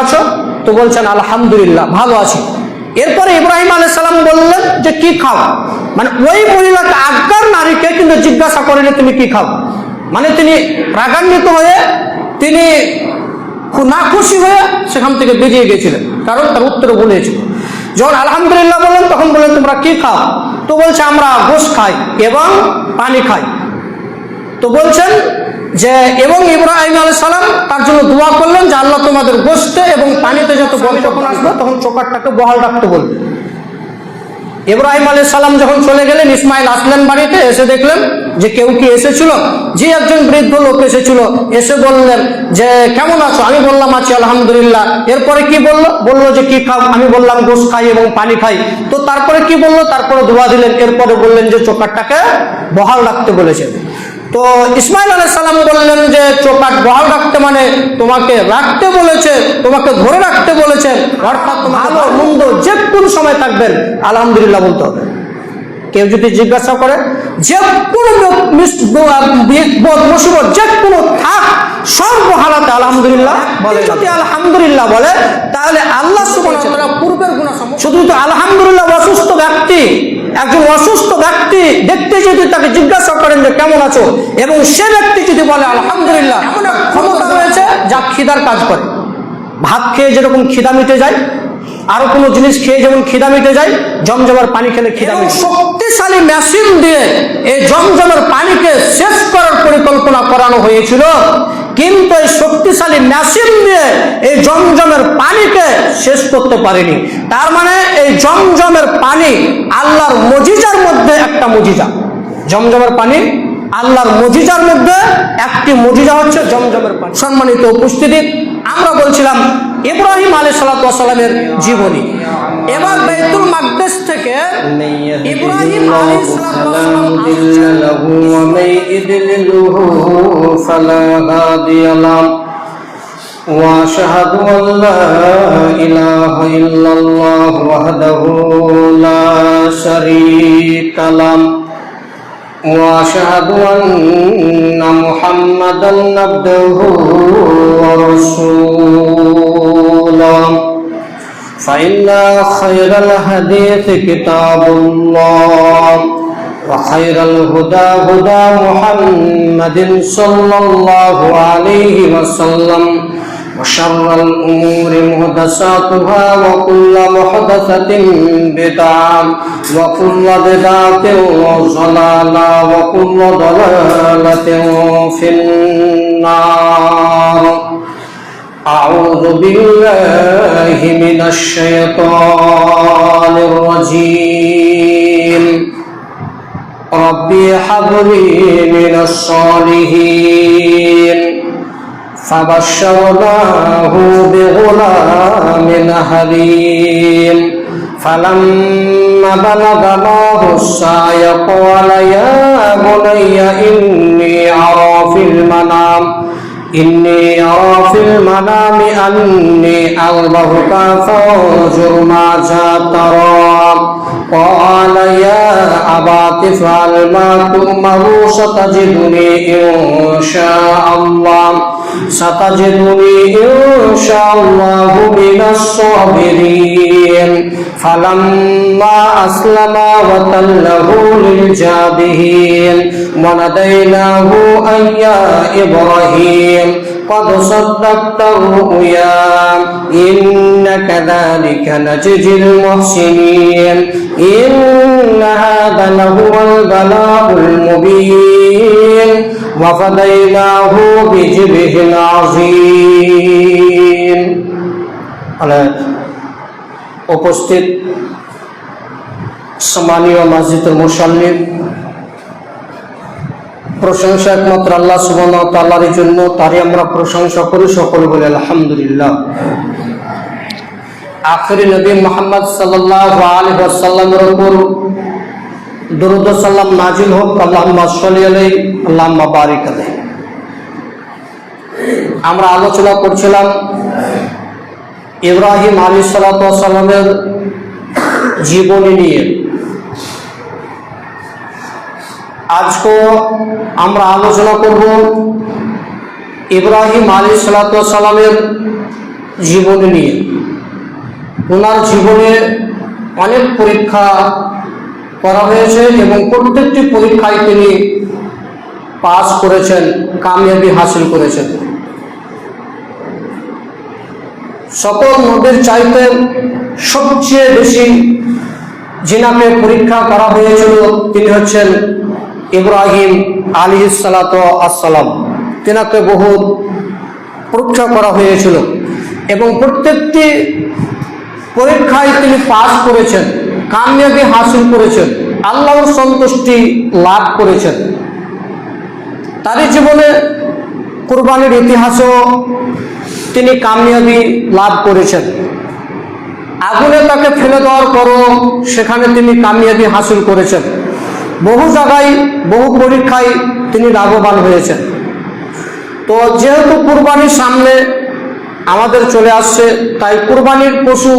আছো? তো বলছেন আলহামদুলিল্লাহ ভালো আছি। এরপরে ইব্রাহিম আলাইহিস সালাম বললেন যে কি খাও, মানে ওই মহিলাকে আজ্ঞার নারীকে কিন্তু জিজ্ঞাসা করেনি তুমি কি খাও, মানে তিনি রাগান্বিত হয়ে তিনি না খুশি হয়ে সেখান থেকে বেরিয়ে গেছিলেন, কারণ তার উত্তরে বলেছিল। যখন আলহামদুলিল্লাহ বললেন তখন বললেন তোমরা কি খাও? তো বলছে আমরা গোশত খাই এবং পানি খাই। তো বলছেন যে এবং ইব্রাহিম আলাইহিস সালাম তার জন্য দোয়া করলেন যে আল্লাহ তোমাদের গোশতে এবং পানিতে যত বরকত যখন আসবে তখন চোকারটাকে বহাল রাখতে বলবে। ইব্রাহিম আলাইহিস সালাম যখন চলে গেলেন, ইসমাইল আসলেন বাড়িতে, এসে দেখলেন যে কেউ কি এসেছিল, যে একজন বৃদ্ধ লোক এসেছিল, এসে বললেন যে কেমন আছো? আমি বললাম আছি আলহামদুলিল্লাহ। এরপরে কি বললো যে কি খাও? আমি বললাম গোশত খাই এবং পানি খাই। তো তারপরে কি বললো? তারপরে দোয়া দিলেন। এরপরে বললেন যে চোকারটাকে বহাল রাখতে বলেছেন। তো ইসমাইল আলাইহিস সালাম বললেন যে চোকাট বহাল রাখতে মানে তোমাকে রাখতে বলেছে, তোমাকে ধরে রাখতে বলেছে, অর্থাৎ ভালো মন্দ যে কোন সময় থাকবেন আলহামদুলিল্লাহ বলতে হবে। কেউ যদি জিজ্ঞাসা করে যে কোনো মুসিবত যে কোনো থাক সর্ব হালাতে আলহামদুলিল্লাহ বলে, যদি আলহামদুলিল্লাহ বলে তাহলে আল্লাহ সুবহানাহু ওয়া তাআলা পূর্বের গুনাহ শুধু তো আলহামদুলিল্লাহ অসুস্থ ব্যক্তি, একজন অসুস্থ ব্যক্তি দেখতে যদি তাকে জিজ্ঞাসা করেন যে কেমন আছো এবং সে ব্যক্তি যদি বলে আলহামদুলিল্লাহ, এমন এক ক্ষমতা রয়েছে যা খিদার কাজ করে। ভাত খেয়ে যেরকম খিদা মিটে যায়, আরো কোনো জিনিস খেয়ে যেমন খিদা মিটে যায়, জমজমের পানি খেলে খিদা মিটে। শক্তিশালী মেশিন দিয়ে এই জমজমের পানিকে শেষ করার পরিকল্পনা করানো হয়েছিল, কিন্তু এই শক্তিশালী মেশিন দিয়ে এই জমজমের পানিকে শেষ করতে পারেনি। তার মানে এই জমজমের পানি আল্লাহর মুজিজার মধ্যে একটা মুজিজা। জমজমের পানি আল্লাহর মুজিজার মধ্যে একটি মুজিজা হচ্ছে জমজমের পানি। সম্মানিত উপস্থিতি, আমরা বলছিলাম ইব্রাহিম আলাইহিস সালামের জীবনী। এবার বাইতুল মাকদিস থেকে ইব্রাহিম আলাইহিস সালাম وأشهد أن لا إله إلا الله وحده لا شريك له وأشهد أن محمدا عبده ورسوله فإن خير الحديث كتاب الله وخير الهدى هدى محمد صلى الله عليه وسلم وشر الأمور محدثاتها وكل محدثة بدعة وكل بدعة ضلالة وكل ضلالة في النار أعوذ بالله من الشيطان الرجيم ربي هب لي من الصالحين فبشرناه بغلام حليم فلما بلغ معه السعي قال يا بني إني أرى في المنام أني أذبحك فانظر ماذا ترى قال يا أبت افعل ما تؤمر ستجدني إن شاء الله من الصابرين فلما أسلما وتله للجبين وناديناه أن يا إبراهيم قد صدقت الرؤيا إنا كذلك نجزي المحسنين إن هذا لهو البلاء المبين وفديناه بذبح عظيم। উপস্থিত সম্মানীয় মসজিদের মুসাল্লি, প্রশংসা একমাত্র আল্লাহ সুবহানাহু ওয়া তাআলার জন্য, তারই আমরা প্রশংসা করি, সকলে বলি আলহামদুলিল্লাহ। আখিরি নবী মুহাম্মদ সাল্লাল্লাহু আলাইহি ওয়াসাল্লামের উপর দরুদ ও সালাম নাজিল হোক। আল্লাহুম্মা সাল্লি আলাইহি আল্লাহুম্মা বারিক আলাইহি। আমরা আলোচনা করছিলাম ইব্রাহিম আলাইহিস সালামের জীবনী নিয়ে। আজকে আমরা আলোচনা করব ইব্রাহিম আলাইহিস সালামের জীবন নিয়ে। ওনার জীবনে অনেক পরীক্ষা করা হয়েছে এবং প্রত্যেকটি পরীক্ষায় তিনি পাস করেছেন, কামিয়াবি হাসিল করেছেন। সকল নবীর চাইতে সবচেয়ে বেশি যিনাকে পরীক্ষা করা হয়েছিল তিনি হচ্ছেন ইব্রাহিম আলাইহিস সালাতু আসসালাম। তিনাকে বহু পরীক্ষা করা হয়েছিল এবং প্রত্যেকটি পরীক্ষায় তিনি পাস করেছেন, কামিয়াবি হাসিল করেছেন, আল্লাহর সন্তুষ্টি লাভ করেছেন। তারই জীবনে কুরবানির ইতিহাসেও তিনি কামিয়াবি লাভ করেছেন। আগুনে তাকে ফেলে দেওয়ার পরও সেখানে তিনি কামিয়াবি হাসিল করেছেন। বহু জায়গায় বহু পরীক্ষায় তিনি লাভবান হয়েছেন। তো যেহেতু কুরবানির সামনে আমাদের চলে আসছে, তাই কুরবানির পশু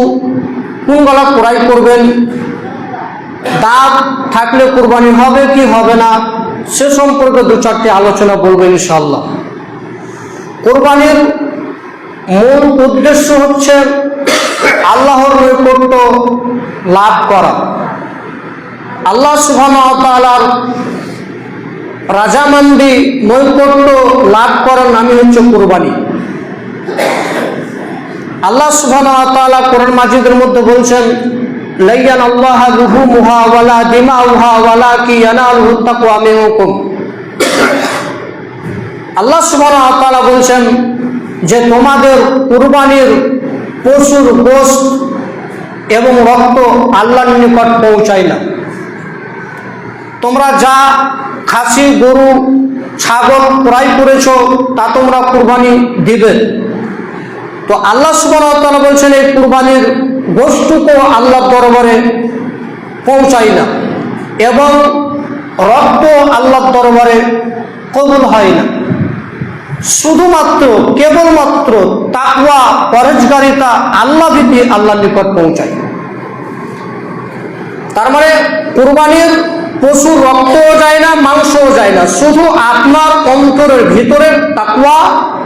কোনগুলা ক্রয় করবেন, দাঁত থাকলে কুরবানি হবে কি হবে না সে সম্পর্কে দু চারটি আলোচনা বলবো ইনশাআল্লাহ। কুরবানির মূল উদ্দেশ্য হচ্ছে আল্লাহর নৈকট্য লাভ করা। আল্লাহ সুবহানাহু ওয়া তাআলার রাজামান্দি নৈকট্য লাভ করার নামই হচ্ছে কুরবানি। আল্লাহ সুবহানাহু ওয়া তাআলা কোরআন মাজিদের মধ্যে বলছেন, লাইয়ান আল্লাহ লুহুমুহা ওয়ালা দিমাউহা ওয়ালাকি ইয়ানালুহু তাকওয়া মিনকুম। আল্লাহ সুবহানাহু ওয়া তাআলা বলছেন যে তোমাদের কুরবানির পশুর গোশত এবং রক্ত আল্লাহর নিকট পৌঁছায় না। তোমরা যা খাসি, গরু, ছাগল ক্রয় করেছো তা তোমরা কুরবানি দিবে। তো আল্লাহ সুবহানাহু ওয়া তাআলা বলছেন এই কুরবানির গোশতটুকু আল্লাহর দরবারে পৌঁছায় না এবং রক্ত আল্লাহর দরবারে কবুল হয় না। শুধুমাত্র কেবলমাত্র তাকওয়া, পরহেজগারিতা, আল্লাহ ভীতি আল্লাহর নিকট পৌঁছায়। তার মানে কুরবানির পশুর রক্তও যায় না, মাংসও যায় না, শুধু আপনার অন্তরের ভিতরের তাকওয়া,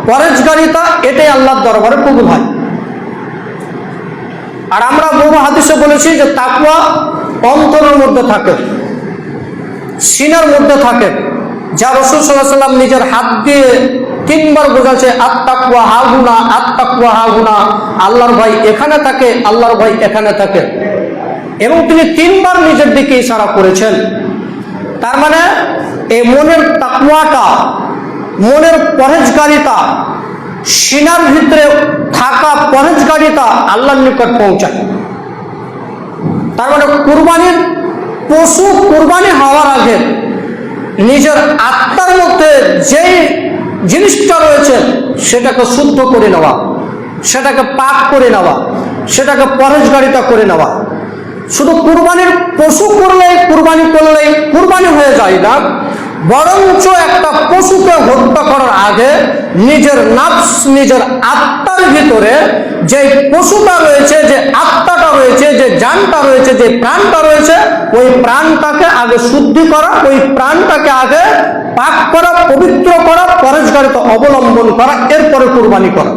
পরহেজগারিতা, এটাই আল্লাহর দরবারে কবুল হয়। আর আমরা বহু হাদিসে বলেছি যে তাকওয়া অন্তরের মধ্যে থাকে, সিনার মধ্যে থাকে। যা রাসূল সাল্লাল্লাহু আলাইহি ওয়াসাল্লাম নিজের হাত দিয়ে 3 বার বোঝাচ্ছে আত্তাকওয়া হাহুনা, আত্তাকওয়া হাহুনা, আল্লাহর ভয় এখানে থাকে, আল্লাহর ভয় এখানে থাকে, এবং তিনি 3 বার নিজের দিকে ইশারা করেছেন। তার মানে এই মনের তাকওয়াটা, মনের পরহেজগারিতা, সিনার ভিতরে থাকা পরহেজগারিতা আল্লাহর নিকট পৌঁছায়। তার মানে কুরবানির পশু কুরবানি হওয়ার আগে নিজের আত্মার মধ্যে যেই জিনিসটা রয়েছে সেটাকে শুদ্ধ করে নেওয়া, সেটাকে পাক করে নেওয়া, সেটাকে পরহেজগারিতা করে নেওয়া। শুধু কুরবানির পশু করলেই কুরবানি হয়ে যায় না, বরঞ্চ একটা পশুকে হত্যা করার আগে নিজের নাফস, নিজের আত্মার ভিতরে যে পশুটা রয়েছে, যে আত্মাটা রয়েছে, যে জানটা রয়েছে, যে প্রাণটা রয়েছে, ওই প্রাণটাকে আগে শুদ্ধি করা, ওই প্রাণটাকে আগে পাক করা, পবিত্র করা, পরহেজগারিতা অবলম্বন করা, এরপরে কুরবানি করা।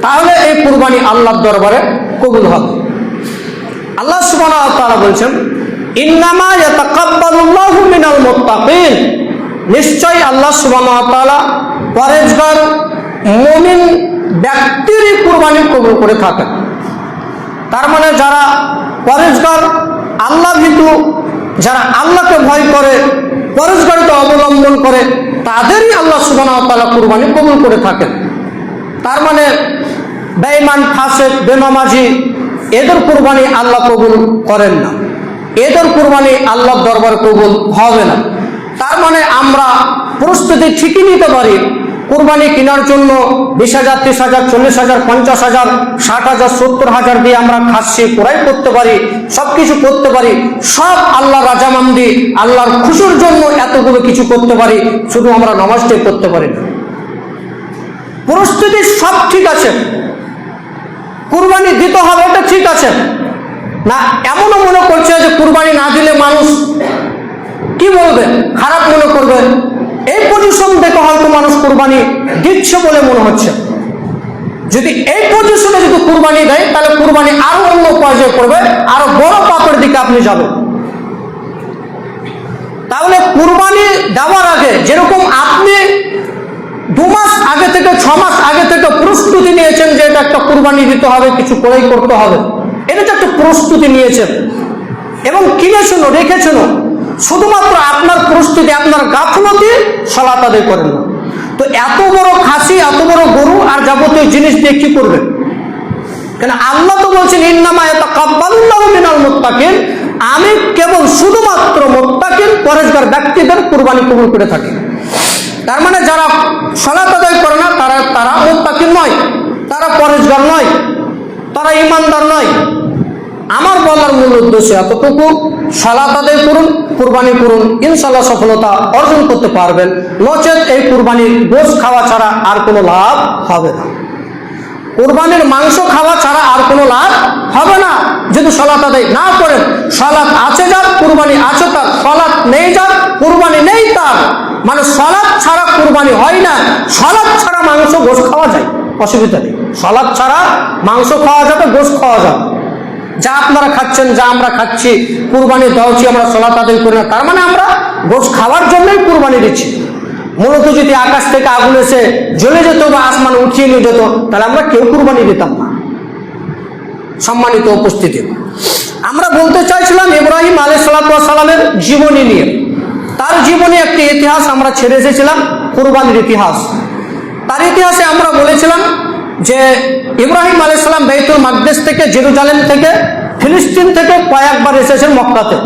তাহলে এই কুরবানি আল্লাহর দরবারে কবুল হবে। আল্লাহ সুবহানাহু ওয়া তাআলা বলছেন, ইন্নামা ইয়াতাকাব্বালুল্লাহু মিনাল মুত্তাকিন। নিশ্চয়ই আল্লাহ সুবহানাহু ওয়া তাআলা পরহেজগার মুমিন ব্যক্তিরই কুরবানি কবুল করে থাকেন। তার মানে যারা পরহেজগার, আল্লাহ ভীতু, যারা আল্লাহকে ভয় করে, পরহেজগারিতা অবলম্বন করে, তাদেরই আল্লাহ সুবহানাহু ওয়া তাআলা কুরবানি কবুল করে থাকেন। তার মানে বেঈমান, ফাসিক, বেনামাজি এদের কুরবানি আল্লাহ কবুল করেন না, এদের কুরবানি আল্লাহর দরবারে কবুল হবে না। তার মানে আমরা প্রস্তুতি ঠিকই নিতে পারি, কুরবানি কেনার জন্য 20,000, 30,000, 40,000, 50,000, 60,000, 70,000 দিয়ে আমরা খাসি ক্রয় করতে পারি, সব কিছু করতে পারি, সব আল্লাহ রাজামান্দি, আল্লাহর খুশির জন্য এতগুলো কিছু করতে পারি, শুধু আমরা নামাজটাই করতে পারি না। প্রস্তুতি সব ঠিক আছে, কুরবানি দিতে হবে এটা ঠিক আছে না, এমনও মনে করছে যে কুরবানি না দিলে মানুষ কি বলবে, খারাপ মনে করবে, এই পজিশন দেখে হয়তো মানুষ কুরবানি দিচ্ছে বলে মনে হচ্ছে। যদি এই পজিশনে যদি কুরবানি দেয় তাহলে কুরবানি আরো অন্য পর্যায়ে পড়বে, আরো বড় পাপের দিকে আপনি যাবেন। তাহলে কুরবানি দেওয়ার আগে যেরকম আপনি 2 মাস আগে থেকে 6 মাস আগে থেকে প্রস্তুতি নিয়েছেন যে এটা একটা কুরবানি দিতে হবে, কিছু করেই করতে হবে, এটা তো একটা প্রস্তুতি নিয়েছেন এবং কিনেছেন রেখেছেন, শুধুমাত্র আপনার প্রস্তুতি, আপনার গাফলতি সালাত আদায় করেন না। তো এত বড় খাসি, এত বড় গরু আর যাবতীয় জিনিস দিয়ে কি করবেন? কেন আল্লাহ তো বলছেন ইন্নামা ইয়াতাকাব্বালুল্লাহু মিনাল মুত্তাকিন, আমি কেবল শুধুমাত্র মুত্তাকিন পরেশগার ব্যক্তিদের কুরবানি কবুল করে থাকি। তার মানে যারা সালাত আদায় করে না তারা মুত্তাকিন নয়, তারা পরেশগার নয়, তারা ইমানদার নয়। আমার বলার মূল উদ্দেশ্য এতটুকু, সালাত আদায় করুন, কুরবানি করুন, ইনশাআল্লাহ সফলতা অর্জন করতে পারবেন। নচেত এই কুরবানির গোশ খাওয়া ছাড়া আর কোনো লাভ হবে না, কুরবানির মাংস খাওয়া ছাড়া আর কোনো লাভ হবে না যদি সালাত আদায় না করেন। সালাত আছে যার, কুরবানি আছে তার, সালাত নেই যার, কুরবানি নেই তার। মানে সালাত ছাড়া কুরবানি হয় না, সালাত ছাড়া মাংস গোশ খাওয়া যায়, অসুবিধা নেই। সালাত ছাড়া মাংস খাওয়া যাবে, গোশ খাওয়া যাবে। যা আপনারা খাচ্ছেন, যা আমরা খাচ্ছি, কুরবানি দেওয়াচ্ছি, আমরা সালাত আদায় করি না, তার মানে আমরা গোশ খাওয়ার জন্যই কুরবানি দিচ্ছি। মূলত যদি আকাশ থেকে আগুন এসে জ্বলে যেত বা আসমান উঠিয়ে নিয়ে যেত তাহলে আমরা কেউ কুরবানি দিতাম না। সম্মানিত উপস্থিতি, আমরা বলতে চাইছিলাম ইব্রাহিম আলাইহিস সালামের জীবনী নিয়ে। তার জীবনে একটি ইতিহাস আমরা ছেড়ে এসেছিলাম, কুরবানির ইতিহাস। তার ইতিহাসে আমরা বলেছিলাম যে ইব্রাহিম আলাইহিস সালাম বাইতুল মাকদিস থেকে, জেরুজালেম থেকে, ফিলিস্তিন থেকে কয়েকবার এসেছেন মক্কাতে।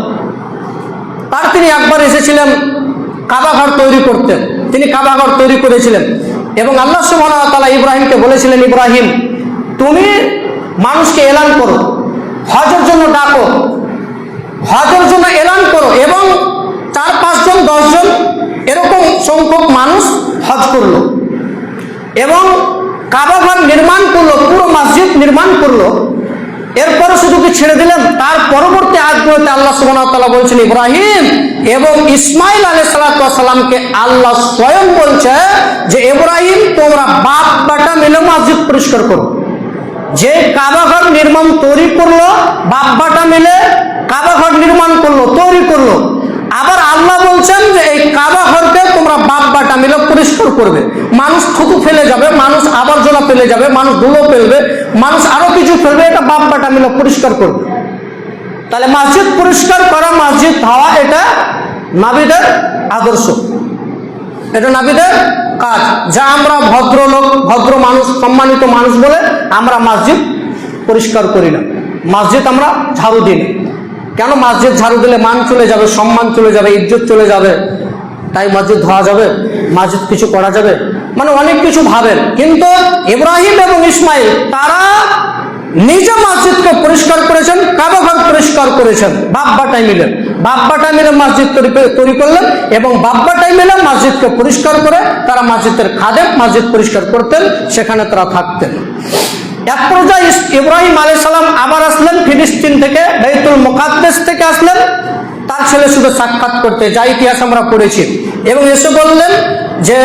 তিনি একবার এসেছিলেন কাবাঘর তৈরি করতে, তিনি কাবাঘর তৈরি করেছিলেন এবং আল্লাহ সুবহানাহু ওয়া তাআলা ইব্রাহিমকে বলেছিলেন, ইব্রাহিম তুমি মানুষকে এলান করো, হজের জন্য ডাকো, হজের জন্য এলান করো এবং 4-5 জন 10 জন এরকম সংখ্যক মানুষ হজ করলো এবং কাবাঘর নির্মাণ করলো, পুরো মসজিদ নির্মাণ করলো। এরপরে শুধু কি ছেড়ে দিলেন? তার পরবর্তী আয়াতগুলোতে আল্লাহ সুবহানাহু ওয়া তাআলা বলছেন ইব্রাহিম এবং ইসমাইল আলাইহিস সালামকে আল্লাহ স্বয়ং বলছে যে ইব্রাহিম তোমরা বাপ বেটা মিলে মসজিদ পরিষ্কার করো। যে কাবাঘর নির্মাণ তৈরি করলো, বাপ বেটা মিলে কাবাঘর নির্মাণ করলো, তৈরি করলো। আবার আল্লাহ বলছেন যে এই কাবাঘরকে তোমরা বাপ বেটা মিলে পরিষ্কার করবে। মানুষ থুতু ফেলে যাবে, মানুষ আবর্জনা ফেলে যাবে, মানুষ ধুলো ফেলবে, মানুষ আরো কিছু ফেলবে, এটা বাপ বেটা মিলে পরিষ্কার করবে। তাহলে মসজিদ পরিষ্কার করা, মসজিদ হওয়া, এটা নবীদের আদর্শ, এটা নবীদের কাজ। যা আমরা ভদ্রলোক, ভদ্র মানুষ, সম্মানিত মানুষ বলে আমরা মসজিদ পরিষ্কার করি না, মসজিদ আমরা ঝাড়ু দিই না। কেন? মসজিদ ঝাড়ু দিলে মান চলে যাবে, সম্মান চলে যাবে, ইজ্জত চলে যাবে, তাই মসজিদ ধোয়া যাবে, মসজিদ কিছু করা যাবে, মানে অনেক কিছু ভাবেন। কিন্তু ইব্রাহিম এবং ইসমাইল তারা নিজে মসজিদকে পরিষ্কার করেছেন, কাবাঘর পরিষ্কার করেছেন, বাপ বেটাই মিলে। বাপ বেটাই মিলে মসজিদ তৈরি করলেন এবং বাপ বেটাই মিলে মসজিদকে পরিষ্কার করে তারা মসজিদের খাদেম, মসজিদ পরিষ্কার করতেন, সেখানে তারা থাকতেন। এক পর্যায়ে ইব্রাহিম আলাইহিস সালাম আবার আসলেন ফিলিস্তিন থেকে, বাইতুল মুকাদ্দাস থেকে আসলেন তার ছেলে শুধু সাক্ষাৎ করতে, যা ইতিহাস আমরা পড়েছি। এবং এসে বললেন যে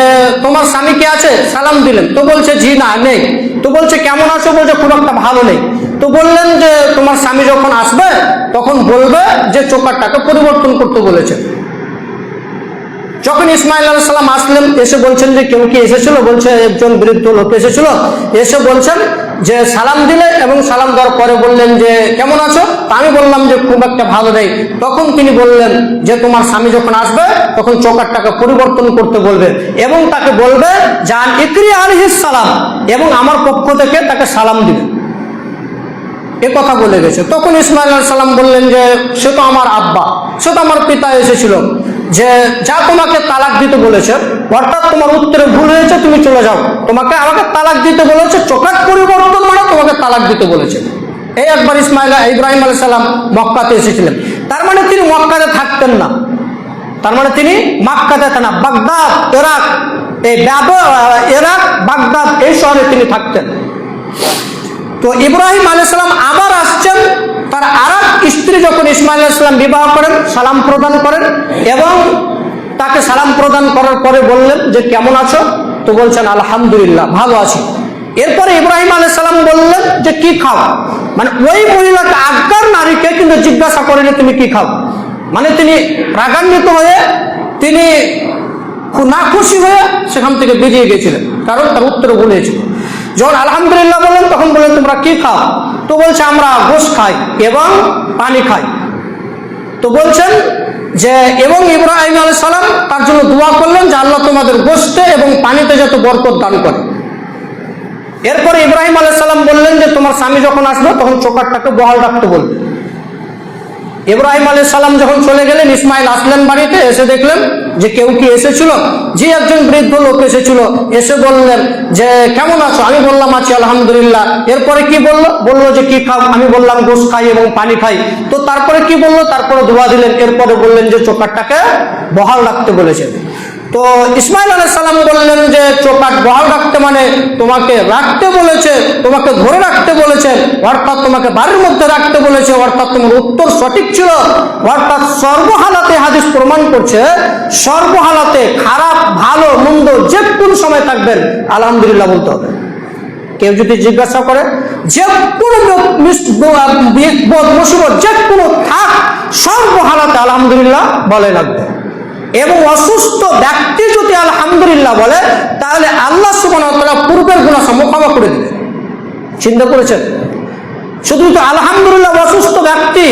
তোমার স্বামী কে আছে? সালাম দিলেন, তো বলছে জি না নেই। তো বলছে কেমন আছো? বলছে খুব একটা ভালো নেই। তো বললেন যে তোমার স্বামী যখন আসবে তখন বলবে যে চোকারটাকে পরিবর্তন করতে বলেছে। যখন ইসমাইল আলাইহিস সালাম আসলেন, এসে বলছেন যে কেউ কি এসেছিল? বলছে একজন বৃদ্ধ লোক এসেছিল। এসে বলছেন যে সালাম দিলে এবং সালাম দেওয়ার পরে বললেন যে কেমন আছো? আমি বললাম যে খুব একটা ভালো নেই। তখন তিনি বললেন যে তোমার স্বামী যখন আসবে তখন চোকারটাকে পরিবর্তন করতে বলবে এবং তাকে বলবে জান ইকরি আলাইহিস সালাম, এবং আমার পক্ষ থেকে তাকে সালাম দিবে, এ কথা বলে গেছে। তখন ইসমাইল আলাইহিস সালাম বললেন যে সে তো আমার আব্বা, সে তো আমার পিতা এসেছিল, যে যা তোমাকে তালাক দিতে বলেছে, অর্থাৎ তোমার উত্তরে ভুল হয়েছে, তুমি চলে যাও, তোমাকে আমাকে তালাক দিতে বলেছে, চোখাট পরিবর্তন মানে তোমাকে তালাক দিতে বলেছে। এই একবার ইব্রাহিম আলাইহিস সালাম মক্কাতে এসেছিলেন। তার মানে তিনি মক্কাতে থাকতেন না, তার মানে তিনি মক্কাতে না, বাগদাদ, ইরাক, এই ইরাক, বাগদাদ এই শহরে তিনি থাকতেন। তো ইব্রাহিম আলাইহিস সালাম আবার আসছেন, তার আরেক স্ত্রী যখন ইসমাইল আলাইহিস সালাম বিবাহ করেন, সালাম প্রদান করেন এবং তাকে সালাম প্রদান করার পরে বললেন যে কেমন আছো? তো বলছেন আলহামদুলিল্লাহ ভালো আছি। এরপরে ইব্রাহিম আলাইহিস সালাম বললেন যে কি খাও, মানে ওই মহিলাকে আজ্ঞার নারীকে কিন্তু জিজ্ঞাসা করেনি তুমি কি খাও, মানে তিনি রাগান্বিত হয়ে তিনি না খুশি হয়ে সেখান থেকে বেরিয়ে গেছিলেন, কারণ তার উত্তর ভুলেছিল। যখন আলহামদুলিল্লাহ বললেন তখন বললেন তোমরা কি খাও, তো বলছে আমরা গোশত খাই এবং পানি খাই। তো বলছেন যে এবং ইব্রাহিম আলাইহিস সালাম তার জন্য দোয়া করলেন যে আল্লাহ তোমাদের গোশতে এবং পানিতে যাতে বরকত দান করে। এরপরে ইব্রাহিম আলাইহিস সালাম বললেন যে তোমার স্বামী যখন আসবে তখন চোকারটাকে বহাল রাখতে বলবে। ইব্রাহিম আলাইহিস সালাম যখন চলে গেলেন, ইসমাইল আসলেন বাড়িতে, এসে দেখলেন যে কেউ কি এসেছিল, যে একজন বৃদ্ধ লোক এসেছিল, এসে বললেন যে কেমন আছো, আমি বললাম আছি আলহামদুলিল্লাহ। এরপরে কি বললো যে কি খাও, আমি বললাম গোশত খাই এবং পানি খাই। তো তারপরে কি বললো, তারপরে দোয়া দিলেন, এরপরে বললেন যে চোকারটাকে বহাল রাখতে বলেছেন। তো ইসমাইল আলাইহিস সালাম বললেন যে চোকাট বহাল রাখতে মানে তোমাকে রাখতে বলেছে, তোমাকে ধরে রাখতে বলেছে, অর্থাৎ তোমাকে বাড়ির মধ্যে রাখতে বলেছে, অর্থাৎ তোমার উত্তর সঠিক ছিল। অর্থাৎ সর্বহালাতে হাদিস প্রমাণ করছে, সর্বহালাতে খারাপ ভালো মন্দ যে কোন সময় থাকবেন আলহামদুলিল্লাহ বলতে হবে। কেউ যদি জিজ্ঞাসা করে যে কোনো বিপদ মুসিবত যে কোনো থাক, সর্বহালাতে আলহামদুলিল্লাহ বলে লাগবে। এবং অসুস্থ ব্যক্তি যদি আলহামদুলিল্লাহ বলে তাহলে আল্লাহ সুবহানাহু ওয়া তাআলা পূর্বের গুনাহ ক্ষমা করে দিবেন। চিন্তা করেছেন? শুধু তো আলহামদুলিল্লাহ অসুস্থ ব্যক্তি,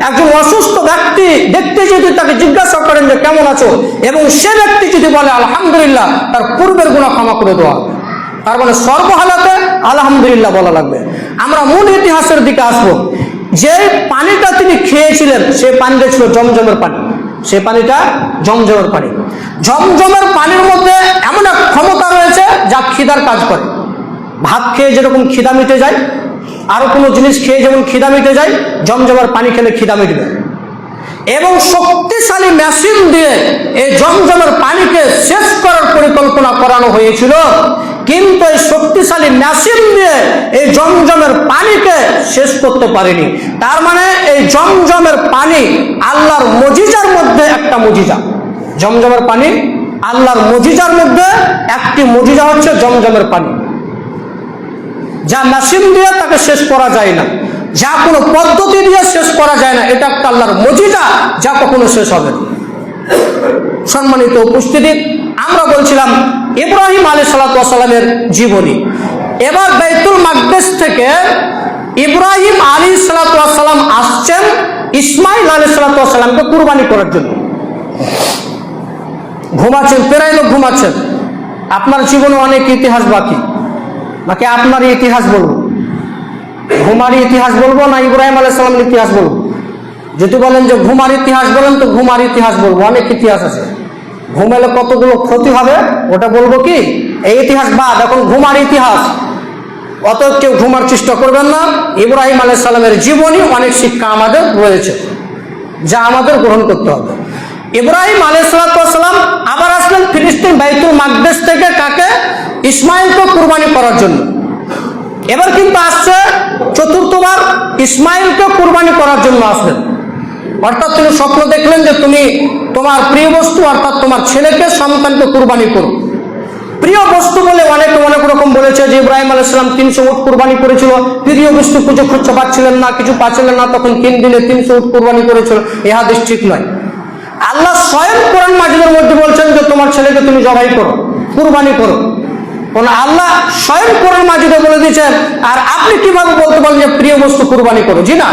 একজন অসুস্থ ব্যক্তি দেখতে যদি তাকে জিজ্ঞাসা করেন যে কেমন আছো, এবং সে ব্যক্তি যদি বলে আলহামদুলিল্লাহ, তার পূর্বের গুনাহ ক্ষমা করে দেওয়া। তার মানে সর্বহালাতে আলহামদুলিল্লাহ বলা লাগবে। আমরা মূল ইতিহাসের দিকে আসবো। যে পানিটা তিনি খেয়েছিলেন সেই পানিটা ছিল জমজমের পানি, সে পানিটা জমজমের পানি। জমজমের পানির মধ্যে এমন এক ক্ষমতা রয়েছে যা খিদার কাজ করে। ভাত খেয়ে যেরকম খিদা মিটে যায়, আরো কোনো জিনিস খেয়ে যেমন খিদা মিটে যায়, জমজমের পানি খেলে খিদা মিটবে। এবং শক্তিশালী মেশিন দিয়ে এই জমজমের পানিকে শেষ করার পরিকল্পনা করানো হয়েছিল, কিন্তু এই শক্তিশালী মেশিন দিয়ে এই জমজমের পানিকে শেষ করতে পারেনি। তার মানে এই জমজমের পানি আল্লাহর মুজিজার মধ্যে একটা মুজিজা। জমজমের পানি আল্লাহর মুজিজার মধ্যে একটি মুজিজা হচ্ছে জমজমের পানি, যা মেশিন দিয়ে তাকে শেষ করা যায় না, যা কোনো পদ্ধতি দিয়ে শেষ করা যায় না। এটা একটা আল্লাহর মুজিজা, যা কখনো শেষ হবে না। সম্মানিত উপস্থিতি, আমরা বলছিলাম ইব্রাহিম আলাইহিসসালামের জীবনী। এবার বাইতুল মাকদিস থেকে ইব্রাহিম আলাইহিসসালাম আসছেন ইসমাইল আলাইহিসসালামকে কুরবানি করার জন্য। ঘুমাচ্ছেন, প্রায় লোক ঘুমাচ্ছেন। আপনার জীবনে অনেক ইতিহাস বাকি, নাকি আপনার ইতিহাস বলবো? ঘুমার ইতিহাস বলবো না ইব্রাহিম আলাইহিস সালামের ইতিহাস বলবো? যদি বলেন যে ঘুমার ইতিহাস বলেন তো ঘুমার ইতিহাস বলবো। অনেক ইতিহাস আছে, ঘুমালে কতগুলো ক্ষতি হবে ওটা বলবো কি? এই ইতিহাস বাদ, এখন ঘুমার ইতিহাস। অত কেউ ঘুমার চেষ্টা করবেন না। ইব্রাহিম আলাইহিস সালামের জীবনী অনেক শিক্ষা আমাদের রয়েছে, যা আমাদের গ্রহণ করতে হবে। ইব্রাহিম আলাইহিস সালাম আবার আসলেন ফিলিস্তিন বাইতুল মাকদিস থেকে, কাকে? ইসমাইলকে কুরবানি করার জন্য। এবার কিন্তু আসছে চতুর্থবার ইসমাইলকে কুরবানি করার জন্য আসলেন। অর্থাৎ তিনি স্বপ্ন দেখলেন যে তুমি তোমার প্রিয় বস্তু অর্থাৎ তোমার ছেলেকে, সন্তানকে কুরবানি করো। প্রিয় বস্তু বলে অনেকে অনেক রকম বলেছে যে ইব্রাহিম আলাইহিস সালাম 300 উট কুরবানি করেছিল। প্রিয় বস্তু খুঁজে পাচ্ছিলেন না, কিছু পাচ্ছিলেন না, তখন 3 দিনে 300 উট কুরবানি করেছিল। এই হাদিস ঠিক নয়। আল্লাহ স্বয়ং কোরআন মাজিদের মধ্যে বলছেন যে তোমার ছেলেকে তুমি জবাই করো, কুরবানি করো। কোন আল্লাহ স্বয়ং কোরআন মাজিদে বলে দিয়েছেন, আর আপনি কিভাবে বলতে পারেন যে প্রিয় বস্তু কুরবানি করো? জি না,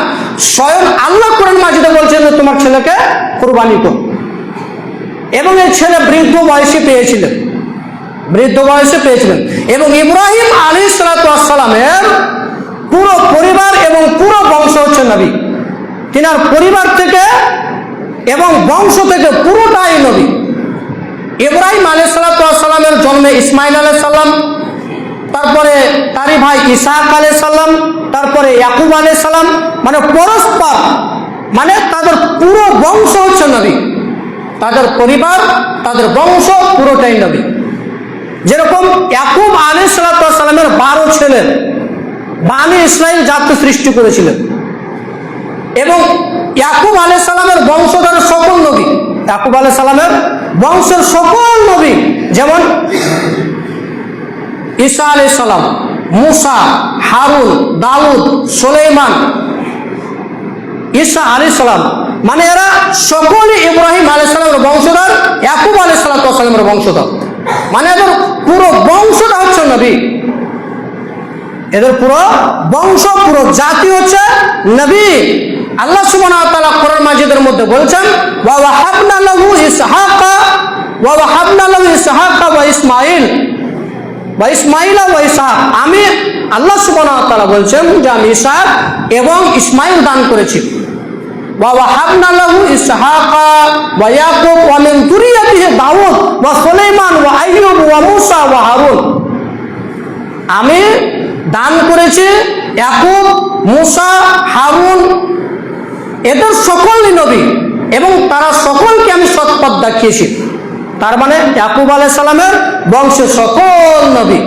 স্বয়ং আল্লাহ কোরআন মাজিদে বলছেন যে তোমার ছেলেকে কুরবানি করো। এবং এই ছেলে বৃদ্ধ বয়সে পেয়েছিলেন, এবং ইব্রাহিম আলাইহিস সালামের পুরো পরিবার এবং পুরো বংশ হচ্ছে নবী। তিনার পরিবার থেকে এবং বংশ থেকে পুরোটাই নবী। ইব্রাহিম আলাইহিস সালামের জন্মে ইসমাইল আলাইহিস সালাম, তারপরে তারই ভাই ইসহাক আলাইহিস সালাম, তারপরে ইয়াকুব আলাইহিস সালাম, মানে পরস্পর, মানে তাদের পুরো বংশ হচ্ছে নবী। তাদের পরিবার, তাদের বংশ পুরোটাই নবী। যেরকম ইয়াকুব আলাইহিস সালামের 12 ছেলে বানি ইসরাইল জাতি সৃষ্টি করেছিলেন, এবং ইয়াকুব আলাইহিস সালামের বংশধর সকল নবী, ইয়াকুব আলাইহিস সালামের বংশের সকল নবী, যেমন ঈসা আলাইহিস সালাম, মুসা, হারুন, দাউদ, সুলাইমান, ঈসা আলাইহিস সালাম, মানে এরা সকলে ইব্রাহিম আলাইহিস সালামের বংশধর, ইয়াকুব আলাইহিস সালামের বংশধর, মানে এদের পুরো বংশটা হচ্ছে নবী, এদের পুরো বংশ, পুরো জাতি হচ্ছে নবী। আল্লাহ সুবহানাহু ওয়া তাআলা কোরআন মাজিদের মধ্যে বলছেন, ওয়া ওয়াহাবনা লাহু ইসহাকা ওয়া ইসমাঈল ওয়া ইসহাক। আমি আল্লাহ সুবহানাহু ওয়া তাআলা বলছেন যে আমি ইসহাক এবং ইসমাঈল দান করেছি। ওয়া ওয়াহাবনা লাহু ইসহাকা ওয়া ইয়াকুব ওয়া মিন যুররিয়াতিহি দাউদ ওয়া সুলাইমান ওয়া আইয়ুব ওয়া মূসা ওয়া হারুন। আমি দান করেছি ইয়াকুব, মূসা, হারুন, এদের সকলই নবী এবং তারা সকলকে আমি সৎপথ দেখিয়েছি। তার মানে ইয়াকুব আলাইহিস সালামের বংশের সকল নবী,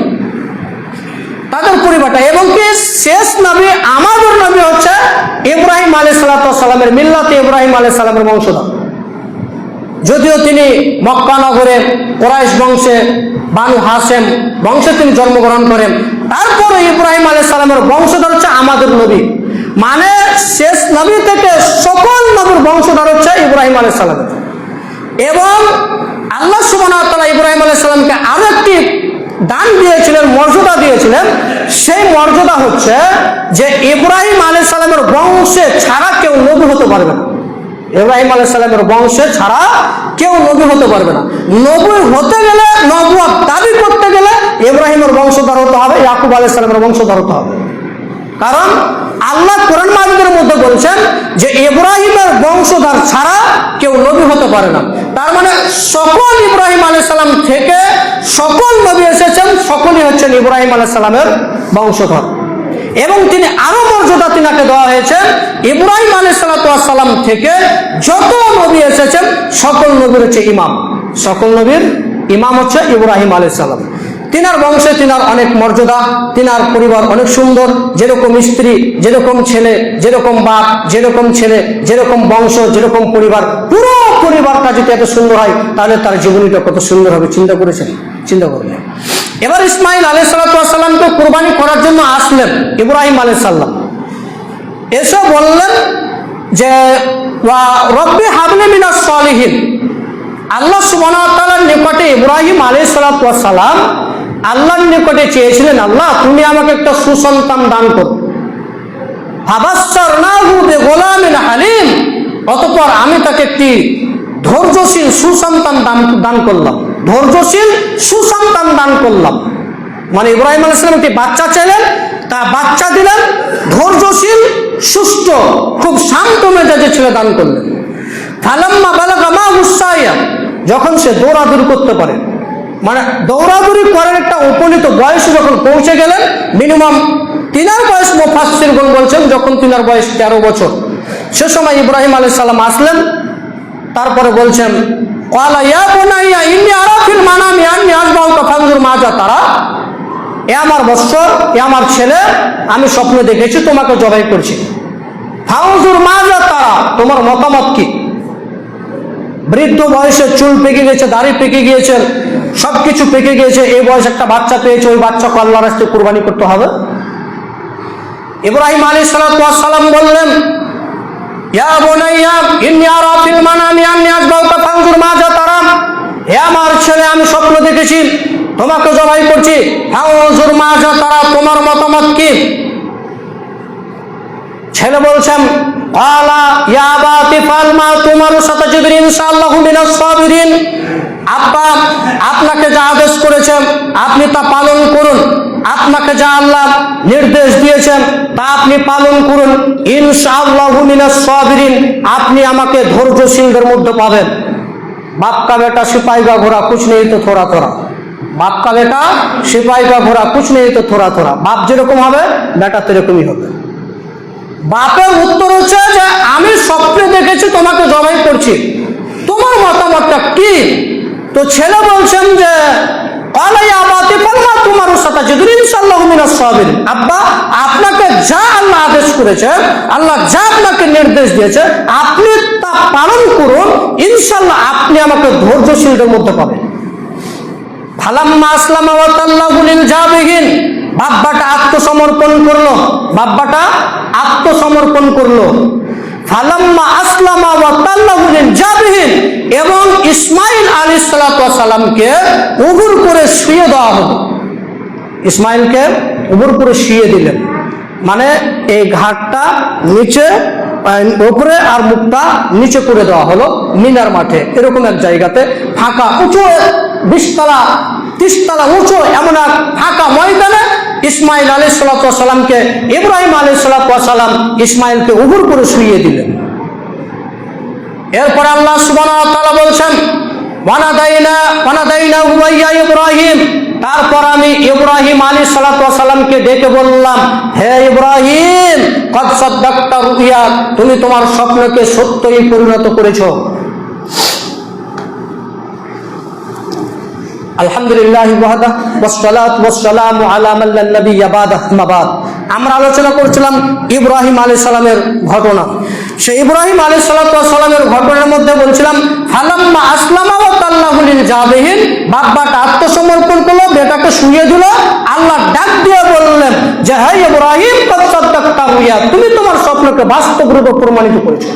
তাদের পরিবারটা, এবং কি শেষ নবী আমাদের নবী হচ্ছে ইব্রাহিম আলাইহিস সালামের মিল্লাতে ইব্রাহিম আলাইহিস সালামের বংশধর। যদিও তিনি মক্কা নগরে কুরাইশ বংশে বানু হাশেম বংশে তিনি জন্মগ্রহণ করেন, তারপরে ইব্রাহিম আলাইহিস সালামের বংশধর হচ্ছে আমাদের নবী, মানে শেষ নবী থেকে সকল নবীর বংশধর হচ্ছে ইব্রাহিম আলাইহিস সালাম। এবং আল্লাহ সুবহানাহু ওয়া তাআলা ইব্রাহিম আলাইহিস সালামকে আরো একটি দান দিয়েছিলেন, মর্যাদা দিয়েছিলেন। সেই মর্যাদা হচ্ছে যে ইব্রাহিম আলাইহিস সালামের বংশে ছাড়া কেউ নবী হতে পারবে না। ইব্রাহিম আলাইহিস সালামের বংশে ছাড়া কেউ নবী হতে পারবে না। নবী হতে গেলে, নবুয়ত দাবি করতে গেলে ইব্রাহিমের বংশধর হতে হবে, ইয়াকুব আলাইহিস সালামের বংশধর হতে হবে। কারণ আল্লাহ কোরআন মাজিদের মধ্যে বলছেন যে ইব্রাহিমের বংশধর ছাড়া কেউ নবী হতে পারে না। তার মানে সকল ইব্রাহিম আলাইহিস সালাম থেকে সকল নবী এসেছেন, সকলেই হচ্ছেন ইব্রাহিম আলাইহিস সালামের বংশধর। এবং তিনি আরো মর্যাদা তিনাকে দেওয়া হয়েছে, ইব্রাহিম আলাইহিস সালাম থেকে যত নবী এসেছেন সকল নবীর হচ্ছে ইমাম, সকল নবীর ইমাম হচ্ছে ইব্রাহিম আলাইহিস সালাম। তিনার বংশে তিনার অনেক মর্যাদা, তিনার পরিবার অনেক সুন্দর, যেরকম স্ত্রী, যেরকম ছেলে, যেরকম বাপ, যেরকম ছেলে, যেরকম বংশ, যেরকম পরিবার, পুরো পরিবারটা যদি এত সুন্দর হয় তাহলে তার জীবনীটা কত সুন্দর হবে চিন্তা করেছেন? চিন্তা করলেন। এবার ইসমাইল আলাইহিস সালামকে কুরবানি করার জন্য আসলেন ইব্রাহিম আলাইহিস সালাম, এসে বললেন যে ওয়া রব্বি হাবলি মিনাস সালিহিন। আল্লাহ সুবহানাহু ওয়া তাআলার নিকটে ইব্রাহিম আলাইহিস সালাম আল্লাহর নিকটে চেয়েছিলেন, আল্লাহ তুমি আমাকে একটা সুসন্তান দান করো। ফাবাশশারনাহু বিগুলামিন হালিম, অতঃপর আমি তাকে একটি ধৈর্যশীল সুসন্তান দান করলাম, ধৈর্যশীল সুসন্তান দান করলাম। মানে ইব্রাহিম আলাইহিস সালাম একটি বাচ্চা চাইলেন, তা বাচ্চা দিলেন, ধৈর্যশীল, সুস্থ, খুব শান্ত মেজাজে ছেলে দান করলেন। ফালাম্মা বালাগা মা'হুস সাইয়া, যখন সে দৌড়াদৌড়ি করতে পারে, মানে দৌড়াদৌড়ি করার একটা উপনীত বয়সে যখন পৌঁছে গেলেন, মিনিমাম তিনার বয়স মুফাসসিরগণ বলছেন যখন তিনার বয়স 13 বছর, সে সময় ইব্রাহিম আলাইহিস সালাম আসলেন। তারপরে বলছেন ক্বালা ইয়া বুনাইয়া ইন্নী আরা ফিল মানামি আন্নী আযবাহুকা ফানজুর মাযা তারা, এ আমার বৎস, এ আমার ছেলে, আমি স্বপ্নে দেখেছি তোমাকে জবাই করছি। ফানজুর মাযা তারা, তোমার মতামত কি? বৃদ্ধ বয়সে চুল পেকে গেছে, দাড়ি পেকে গিয়েছে, সবকিছু পেকে গিয়েছে, এই বয়সে একটা বাচ্চা পেয়েছে, ওই বাচ্চাকে আল্লাহর রাস্তায় কুরবানি করতে হবে। ইব্রাহিম আলাইহিস সালাম বললেন ইয়া বুনাইয়া ইন্নী আরা ফিল মানামি আন্নী আযবাহুকা ফানজুর মাযা তারা, হে আমার ছেলে আমি স্বপ্ন দেখেছি তোমাকে জবাই করছি। ফানজুর মাযা তারা, তোমার মতামত কি? ছেলে বলছেন ক্বালা ইয়া আবাতি ফাল মা তুমারু সাতাজিদুনি ইনশাআল্লাহু মিনাস সাবিরিন, আব্বা আপনাকে যা আদেশ করেছেন আপনি তা পালন করুন, আপনাকে যা আল্লাহ নির্দেশ দিয়েছেন তা আপনি পালন করুন, ইনশাআল্লাহু মিনাস সাবিরিন, আপনি আমাকে ধৈর্যশীলদের মধ্যে পাবেন। बाप का बेटा सिपाही का घोड़ा कुछ नहीं तो थोड़ा थोड़ा, बाप का बेटा सिपाही का घोड़ा कुछ नहीं तो थोड़ा थोड़ा, बाप যেরকম হবে বেটা সেরকমই হবে। বাপের উত্তর হচ্ছে যে আমি স্বপ্নে দেখেছি তোমাকে জবাই করছি, তোমার মতামতটা কি? তো ছেলে বলছেন যে আব্বা আপনাকে যা আল্লাহ আদেশ করেছে, আল্লাহ যা আপনাকে নির্দেশ দিয়েছে আপনি তা পালন করুন, ইনশাআল্লাহ আপনি আমাকে ধৈর্যশীলদের মধ্যে পাবেন। ফালাম্মা আসলামা ওয়া তাল্লাহু লিল জাবিহিন, বাব্বাটা আত্মসমর্পণ করলো, বাব্বাটা আত্মসমর্পণ করলো। ফালাম্মা আসলামা ওয়া তাল্লাহু লিল জাবিহিন, এবং ইসমাইল আলাইহিস সালাতু ওয়াস সালামকে উবুর করে শুইয়ে দেওয়া হলো। ইসমাইলকে উবুর করে শুইয়ে দিলেন, মানে এই ঘাটটা নিচে উপরে আর মুখটা নিচে করে দেওয়া হলো মিনার মাঠে, এরকম এক জায়গাতে ফাঁকা উঁচু 20 তলা 30 তলা উঁচু এমন এক ফাঁকা ময়দানে ইসমাইল আলাইহিস সালাতু ওয়াস সালামকে, ইব্রাহিম আলাইহিস সালাতু ওয়াস সালাম ইসমাইলকে উবুর করে শুইয়ে দিলেন। এরপর আল্লাহ সুবহানাহু ওয়া তাআলা বলছেন ওয়ানাদাইনাহু ইয়া ইব্রাহিম, তারপর আমি ইব্রাহিম আলাইহিস সালাতু ওয়াস সালামকে ডেকে বললাম, হে ইব্রাহিম, কদ সাদ্দাকতা রুইয়া, তুমি তোমার স্বপ্নকে সত্যই পরিণত করেছো। আলহামদুলিল্লাহি ওয়াহদা ওয়াসসালাতু ওয়াসসালামু আলা মান লা নাবিয়্যা বা'দা, আম্মা বা'দ। আমরা আলোচনা করছিলাম ইব্রাহিম আলাইহিস সালামের ঘটনা। সেই ইব্রাহিম আলাইহিস সালাতু ওয়াস সালামের ঘটনার মধ্যে বলছিলাম, ফালাম্মা আসলামা ওয়া তাল্লাহু লিল জাবিহিন, বাব্বাটা আত্মসমর্পণ করলো, বেটাকে শুইয়ে দিল। আল্লাহ ডাক দিয়ে বললেন যে, হে ইব্রাহিম, কদ সাদ্দাকতা রুইয়া, তুমি তোমার স্বপ্নকে বাস্তব রূপে প্রমাণিত করেছো।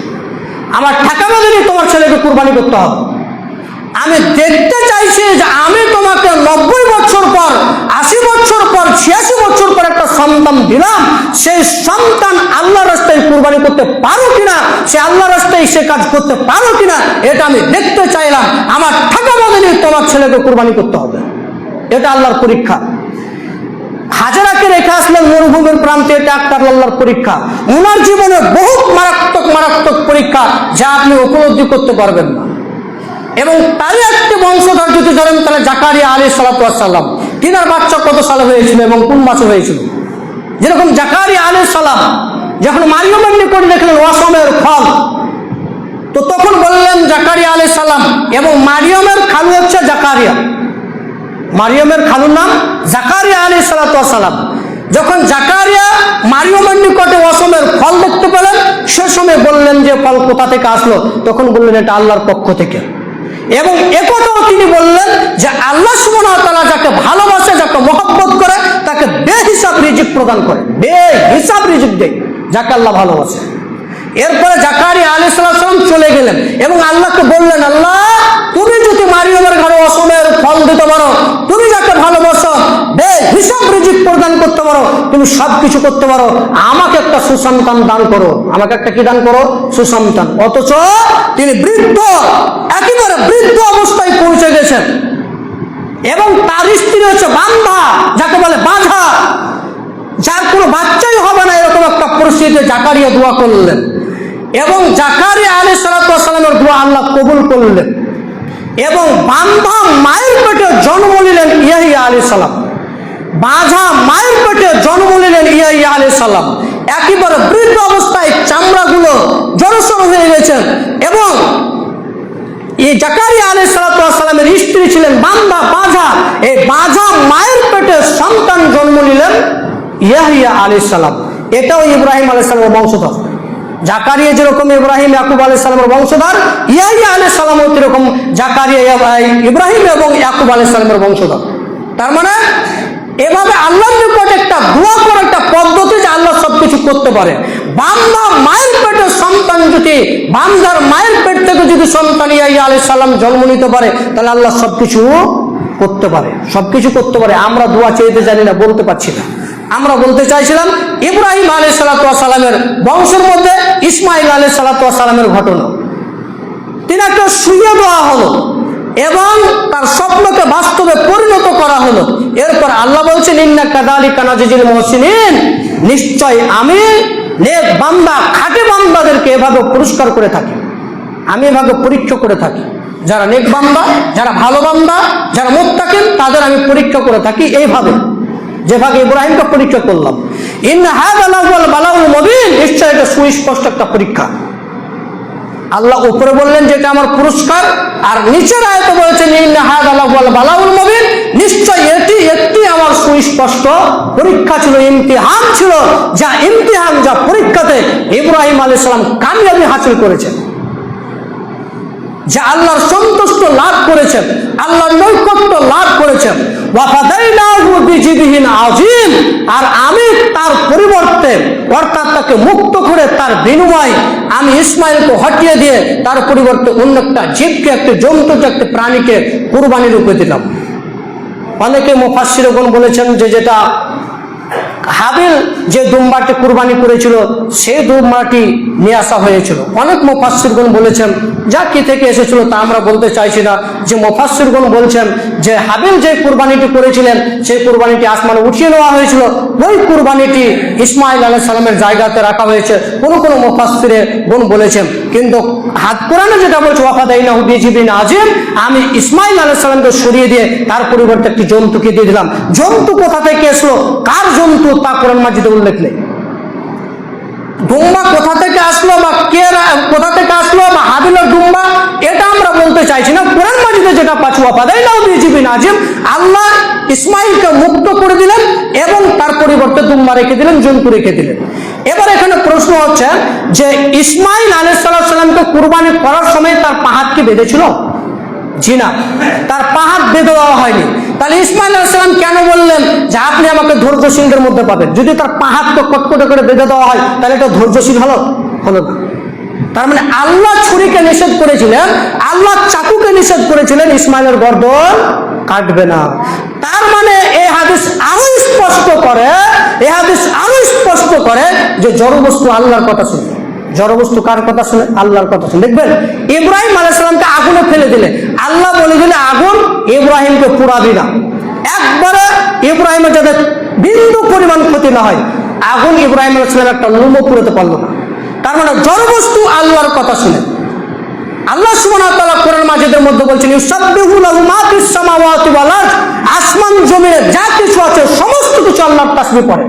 আমার ঠেকানো দিনই তোমার ছেলেকে কুরবানি করতে হবে। আমি দেখতে চাইছি যে আমি তোমাকে 90 বছর পর, 80 বছর পর, 86 বছর পর একটা সন্তান দিলাম, সেই সন্তান আল্লাহর রাস্তায় কুরবানি করতে পারো কিনা, সে আল্লাহর রাস্তায় সে কাজ করতে পারো কিনা, এটা আমি দেখতে চাইলাম। আমার ঠেকানো দিনই তোমার ছেলেকে কুরবানি করতে হবে, এটা আল্লাহর পরীক্ষা। হাজেরাকে রেখে আসলেন মরুভূমির প্রান্তে, এটা একটা আল্লাহর পরীক্ষা। ওনার জীবনে বহুত মারাত্মক মারাত্মক পরীক্ষা, যা আপনি উপলব্ধি করতে পারবেন না। এবং তারই একটি বংশধর যদি ধরেন, তাহলে জাকারিয়া আলাইহিস সালাতু ওয়াস সালাম, তিনার বাচ্চা কত সালে হয়েছিল এবং কোন মাসে হয়েছিল। যেরকম জাকারিয়া আলাইহিস সালাম যখন মারিয়মের নিকট দেখলেন ওয়াসমের ফল, তো তখন বললেন জাকারিয়া আলাইহিস সালাম, এবং মারিয়মের খালু হচ্ছে জাকারিয়া, মারিয়মের খালুর নাম জাকারিয়া আলাইহিস সালাতু ওয়াস সালাম। যখন জাকারিয়া মারিয়মের নিকটে ওয়াসমের ফল দেখতে পেলেন, সে সময় বললেন যে ফল কোথা থেকে আসলো, তখন বললেন এটা আল্লাহর পক্ষ থেকে। এবং একথাও তিনি বললেন যে আল্লাহ সুবহানাহু ওয়া তাআলা যাকে ভালোবাসে, যাকে মহব্বত করে, তাকে বেহিসাব রিজিক প্রদান করে, বেহিসাব রিজিক দেয় যাকে আল্লাহ ভালোবাসে। এরপরে জাকারিয়া আলাইহিস সালাম চলে গেলেন এবং আল্লাহকে বললেন, আল্লাহ, তুমি যদি মারিয়মের ঘরে অসমের ফল দিতে পারো, তুমি যাকে ভালোবাসো বেহিসাব রিজিক প্রদান করতে পারো, তুমি সবকিছু করতে পারো, আমাকে একটা সুসন্তান দান করো, আমাকে একটা কি দান করো? সুসন্তান। অথচ তিনি বৃদ্ধ, একেবারে বৃদ্ধ অবস্থায় পৌঁছে গেছেন, এবং তার স্ত্রী হচ্ছে বান্ধা, যাকে বলে বাঁধা, যার কোনো বাচ্চাই হবে না, এরকম একটা পরিস্থিতিতে জাকারিয়া দোয়া করলেন। এবং জাকারিয়া আলাইহিস সালাতু ওয়াস সালামের দোয়া আল্লাহ কবুল করলেন। এবং বান্ধা মায়ের পেটে জন্ম নিলেন ইয়াহইয়া আলাইহিস সালাম, বাঁধা মায়ের পেটে জন্ম নিলেন ইয়াহইয়া আলাইহিস সালাম। একেবারে বৃদ্ধ অবস্থায় চামড়াগুলো জড়সড় হয়ে গেছেন। এবং এই জাকারিয়া আলাইহিস সালাতু ওয়াস সালামের স্ত্রী ছিলেন বান্ধা, বাঁধা। এই বাঁধা মায়ের পেটে সন্তান জন্ম নিলেন ইয়াহইয়া আলাইহিস সালাম। এটাও ইব্রাহিম আলাইহিস সালামের বংশধর। জাকারিয়া যেরকম ইব্রাহিম ইয়াকুব আলাইহিস সালামের বংশধর, ইয়াহইয়া আলাইহিস সালামও এরকম জাকারিয়া ইব্রাহিম এবং ইয়াকুব আলাইহিস সালামের বংশধর। তার মানে এভাবে আল্লাহর নিকট একটা দোয়া করার একটা পদ্ধতি, যে আল্লাহ সবকিছু করতে পারে। বান্দা মায়ের পেটে সন্তান, যদি বান্দার মায়ের পেট থেকে যদি সন্তান ইয়াহইয়া আলাইহিস সালাম জন্ম নিতে পারে, তাহলে আল্লাহ সবকিছু করতে পারে, সবকিছু করতে পারে। আমরা দোয়া চাইতে জানি না, বলতে পারছি না। আমরা বলতে চাইছিলাম ইব্রাহিম আলাইহিস সালাতু ওয়াস সালামের বংশের মধ্যে ইসমাইল আলাইহিস সালাতু ওয়াস সালামের ঘটনা। তিনাকে শুইয়ে দেওয়া হলো এবং তার স্বপ্নকে বাস্তবে পরিণত করা হলো। এরপর আল্লাহ বলছেন, ইন্না কাযালিকা নাজিজিল মুহসিনিন, নিশ্চয় আমি নেক বান্দা, খাঁটি বান্দাদেরকে এভাবে পুরস্কার করে থাকি, আমি এভাবে পরীক্ষা করে থাকি। যারা নেক বান্দা, যারা ভালো বান্দা, যারা মুত্তাকিন, তাদের আমি পরীক্ষা করে থাকি এইভাবে, যেভাবে ইব্রাহিমকে পরীক্ষা করলাম। ইন্না হাযা লাহুল বালাউল মুবিন, নিশ্চয় এটা সুস্পষ্ট একটা পরীক্ষা। আল্লাহ উপরে বললেন যে এটা আমার পুরস্কার, আর নিচের আয়াতে বলেছেন ইন্না হাযা লাহুল বালাউল মুবিন, নিশ্চয় এটি একটি আমার সুস্পষ্ট পরীক্ষা ছিল, ইমতিহান ছিল, যা ইমতিহান, যা পরীক্ষাতে ইব্রাহিম আলাইহিস সালাম কামিয়াবি হাসিল করেছেন। যে আল্লাহর সন্তুষ্ট লাভ করেছেন, আল্লাহর নৈকট্য লাভ করেছেন। ওয়াফাদাইনাহু বিজিবহিন আযীম, আর আমি তার পরিবর্তে অর্থাৎ তাকে মুক্ত করে তার বিনিময়ে আমি ইসমাইলকে হটিয়ে দিয়ে তার পরিবর্তে অন্য একটা জীবকে, একটা জন্তুকে, একটা প্রাণীকে কুরবানি রূপে দিলাম। অনেকে মুফাসসিরগণ বলেছেন যে যেটা হাবিল যে দুম্বাটি কুরবানি করেছিল সেই দুম্বাটি নিয়ে আসা হয়েছিল। অনেক মুফাসসিরগণ বলেছেন, যা কি থেকে এসেছিল তা আমরা বলতে চাইছি না, যে মুফাসসিরগণ বলছেন যে হাবিল যে কুরবানিটি করেছিলেন সেই কুরবানিটি আসমানে উঠিয়ে নেওয়া হয়েছিল, ওই কুরবানিটি ইসমাইল আলাইহিস সালামের জায়গাতে রাখা হয়েছে কোন কোন মুফাসসিরগণ বলেছেন। কিন্তু কোরআনে যেটা বলছে ওয়াফাদাইনাহু বিজিবিন আযীম, আমি ইসমাইল আলাইহিস সালামকে সরিয়ে দিয়ে তার পরিবর্তে একটি জন্তুকে দিয়ে দিলাম। জন্তু কোথা থেকে আসলো, কার জন্তু, তা কোরআন মাজিদে উল্লেখ নেই। দুম্বা কোথা থেকে আসলো বা কে কোথা থেকে আসলো বা হাবিলের দুম্বা, এটা আমরা বলতে চাইছি না। কোরআন মাজিদে যেটা পাচ্ছি ওয়াফাদাইনাহু বিজিবিন আযীম, আল্লাহ ইসমাইলকে মুক্ত করে দিলেন এবং তার পরিবর্তে দুম্বা রেখে দিলেন, জন্তু রেখে দিলেন। এবার এখানে প্রশ্ন হচ্ছে যে ইসমাইল আলাইহিস সালামকে কুরবানি করার সময় তার পা হাত কি বেঁধেছিল? জি না, তার পা হাত বেঁধে দেওয়া হয়নি। তাহলে ইসমাইল আলাইহিস সালাম কেন বললেন যে আপনি আমাকে ধৈর্যশীলদের মধ্যে পাবেন? যদি তার পা হাত তো কটকটে করে বেঁধে দেওয়া হয় তাহলে এটা ধৈর্যশীল হলো না। তার মানে আল্লাহ ছুরিকে নিষেধ করেছিলেন, আল্লাহ চাকুকে নিষেধ করেছিলেন, ইসমাইলের গর্দন কাটবে না। তার মানে এই হাদিস আরো স্পষ্ট করে যে জড়বস্তু আল্লাহর কথা শুনে। জড়বস্তু কার কথা শুনে? আল্লাহর কথা শুনে। দেখবেন ইব্রাহিম আলাইহিস সালামকে আগুনে ফেলে দিলে আল্লাহ বলে দিলে আগুন ইব্রাহিমকে পুড়াবি না, একবারে ইব্রাহিমের যাতে বিন্দু পরিমাণ ক্ষতি না হয়। আগুন ইব্রাহিম আলাইহিস সালাম একটা লুমও পুড়াতে পারলো না। তার মানে জড়বস্তু আল্লাহর কথা শুনে। আল্লাহ সুবহানাহু ওয়া তাআলা কোরআন মাজিদের মধ্যে বলছেন ইউসাব্বিহু লাহু মা ফিস সামাওয়াতি ওয়াল আরদ, আসমান জমিনে যা কিছু আছে সমস্ত কিছু আল্লাহর তাসবিহ পড়ে।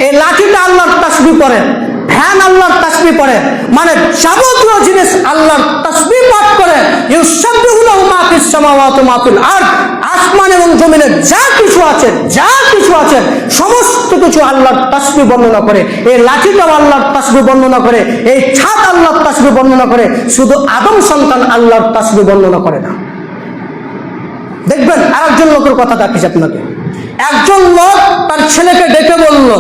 এই লাঠিটা আল্লাহর তাসবিহ পড়ে, ফ্যান আল্লাহর তাসবিহ পড়ে, মানে যাবতীয় জিনিস আল্লাহর তাসবিহ পাঠ করে। ইউসাব্বিহু লাহু মা ফিস সামাওয়াতি ওয়া মা ফিল আরদ, আসমান এবং জমিনে যা কিছু আছে সমস্ত কিছু আল্লাহর তাসবিহ বর্ণনা করে। এই লাঠিটাও আল্লাহর তাসবিহ বর্ণনা করে, এই ছাদ আল্লাহর তাসবিহ বর্ণনা করে। শুধু আদম সন্তান আল্লাহর তাসবিহ বর্ণনা করে না। দেখবেন আরেকজন লোকের কথা দেখিস আপনাকে, একজন লোক তার ছেলেকে ডেকে বলল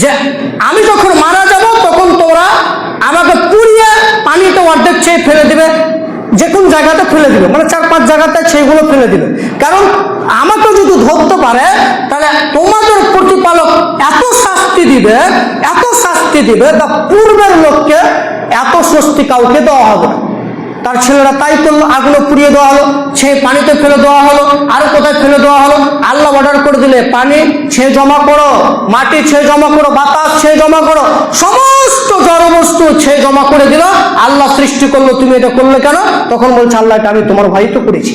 যে আমি যখন মারা যাব তখন তোরা আমাকে পুড়িয়ে পানিতে অর্ধেক ছেয়ে ফেলে দিবে, যে কোন জায়গাতে ফেলে দিবে, মানে 4-5 জায়গাতে সেইগুলো ফেলে দিবে। কারণ আমাকে যদি ধরতে পারে তাহলে তোমাদের প্রতিপালক এত শাস্তি দিবে তা পূর্বের লোককে এত স্বস্তি কাউকে দেওয়া হবে না। তার ছেলেরা তাই করলো, আগুনে পুড়িয়ে দেওয়া হলো, ছেয়ে পানিতে ফেলে দেওয়া হলো, আরো কোথায় ফেলে দেওয়া হলো। আল্লাহ অর্ডার করে দিলে পানি ছেয়ে জমা করো, মাটি ছেয়ে জমা করো, বাতাস ছেয়ে জমা করো, সমস্ত জড়বস্তু ছেয়ে জমা করে দিল। আল্লাহ সৃষ্টি করলো, তুমি এটা করলে কেন? তখন বলছে আল্লাহ এটা আমি তোমার ভাই তো করেছি।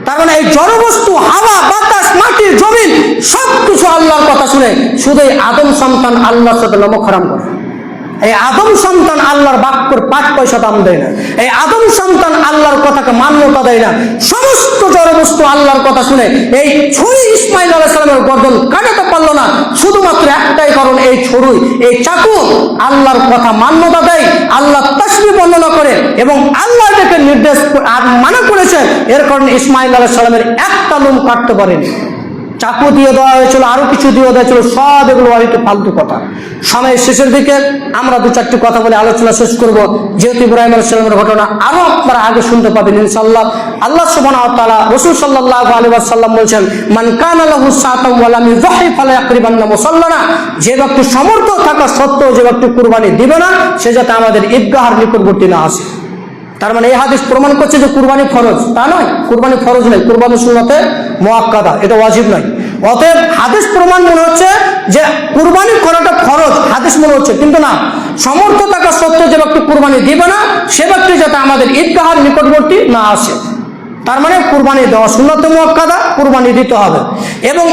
তার মানে এই জড়বস্তু, হাওয়া, বাতাস, মাটি, জমিন সবকিছু আল্লাহর কথা শুনে শুধু এই আদম সন্তান আল্লাহর সাথে নমক হারাম করে। এই আদম সন্তান আল্লাহর বাক্যর 5 পয়সা দাম দেয় না। এই আদম সন্তান আল্লাহর কথাকে মান্যতা দেয় না। সমস্ত জড়বস্তু আল্লাহর কথা শুনে এই ছুরি ইসমাইল আলাইহিস সালামের গর্দন কাটাতে পারলো না, শুধুমাত্র একটাই কারণ, এই ছুরি, এই চাকু আল্লাহর কথা মান্যতা দেয়, আল্লাহর তাসবিহ বর্ণনা করে এবং আল্লাহ এটাকে নির্দেশ আর মানা করেছে। এর কারণে ইসমাইল আলাইহিস সালামের একটা লোম কাটতে পারেনি। চাকু দিয়ে দেওয়া হয়েছিল, আরো কিছু দিয়ে দেওয়া হয়েছিল, সব এগুলো হয়তো ফালতু কথা। সময়ের শেষের দিকে আমরা 2-4টি কথা বলে আলোচনা শেষ করব, যেহেতু ইব্রাহিম আলাইহিস সালামের ঘটনা আরো আপনারা আগে শুনতে পাবেন ইনশাআল্লাহ। আল্লাহ সুবহানাহু ওয়া তাআলা রাসূল সাল্লাল্লাহু আলাইহি ওয়াসাল্লাম বলেছেন মান কানা লাহু সাআতান ওয়া লাম ইযহি ফালা ইয়াকরিবান্না মুসাল্লানা, যে ব্যক্তি সমর্থ থাকা সত্ত্বেও যে ব্যক্তি কুরবানি দিবে না সে যাতে আমাদের ঈদগাহের নিকটবর্তী না আসে। তার মানে এই হাদিস প্রমাণ করছে যে কুরবানি ফরজ, তা নয়। কুরবানি ফরজ নয়, কুরবানি সুন্নতে মুআক্কাদা, এটা ওয়াজিব নয়। অতএব হাদিস প্রমাণ মনে হচ্ছে যে কুরবানি করাটা ফরজ, হাদিস মনে হচ্ছে, কিন্তু না, সমর্থ থাকা সত্ত্বেও যে ব্যক্তি কুরবানি দিবে না সে ব্যক্তি যাতে আমাদের ঈদগাহের নিকটবর্তী না আসে। তার মানে কুরবানি দেওয়া সুন্নতে মুআক্কাদা, কুরবানি দিতে হবে। এবং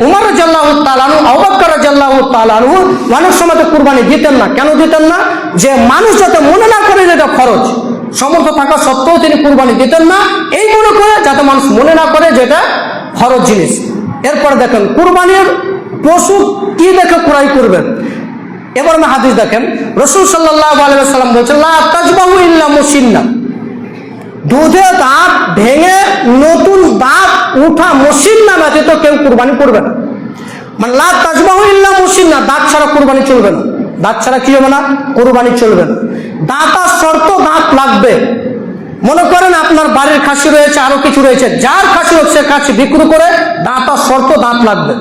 উমর রাদিয়াল্লাহু তাআলা আনহু, আবু বকর রাদিয়াল্লাহু তাআলা আনহু অনেক সময় কুরবানি দিতেন না। কেন দিতেন না? যে মানুষ যাতে মনে না করে যে এটা ফরজ, সমর্থ থাকা সত্ত্বেও তিনি কুরবানি দিতেন না, এই মনে করে যাতে মানুষ মনে না করে যে এটা ফরজ জিনিস। এরপর দেখেন কুরবানির পশু কি দেখে ক্রয় করবেন। এবার আমি হাদিস দেখেন, রাসূল সাল্লাল্লাহু আলাইহি ওয়াসাল্লাম বলেছেন, লা তাজবাহু ইল্লা মুসিন্না, দুধে দাঁত ভেঙে নতুন দাঁত উঠা মুসিন্না ব্যতীত কেউ কুরবানি করবে না। মানে লা তাজবাহু ইল্লা মুসিন্না, দাঁত ছাড়া কুরবানি চলবে না। দাঁত ছাড়া কি হবে না? কুরবানি চলবে না। দাঁতার শর্ত দাঁত লাগবে। মনে করেন আপনার বাড়ির খাসি রয়েছে, আরো কিছু রয়েছে, যার খাসি হোক সে খাসি বিক্রি করে দাঁতার শর্ত দাঁত লাগবে।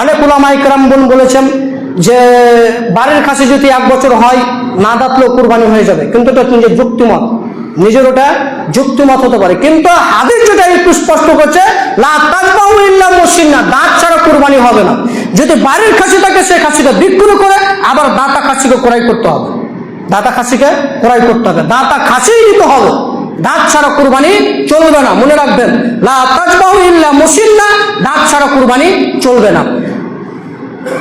অনেক উলামায়ে কেরাম বলেছেন যে বাড়ির খাসি যদি 1 বছর হয় না দাঁতলেও কুরবানি হয়ে যাবে, কিন্তু এটা নিজের যুক্তিমত, নিজের ওটা যুক্তিমত হতে পারে। কিন্তু হাদিস যেটা একটু স্পষ্ট করছে, লা তাজবাহু ইল্লা মুসিন্না, দাঁত ছাড়া কুরবানি হবে না। যদি বাড়ির খাসি থাকে সে খাসিটা বিক্রি করে আবার দাঁতা খাসিকে ক্রয় করতে হবে, দাঁতা খাসিকে ক্রয় করতে হবে, দাঁতা খাসিই নিতে হবে, দাঁত ছাড়া কুরবানি চলবে না। মনে রাখবেন, লা তাজবাহু ইল্লা মুসিন্না, দাঁত ছাড়া কুরবানি চলবে না।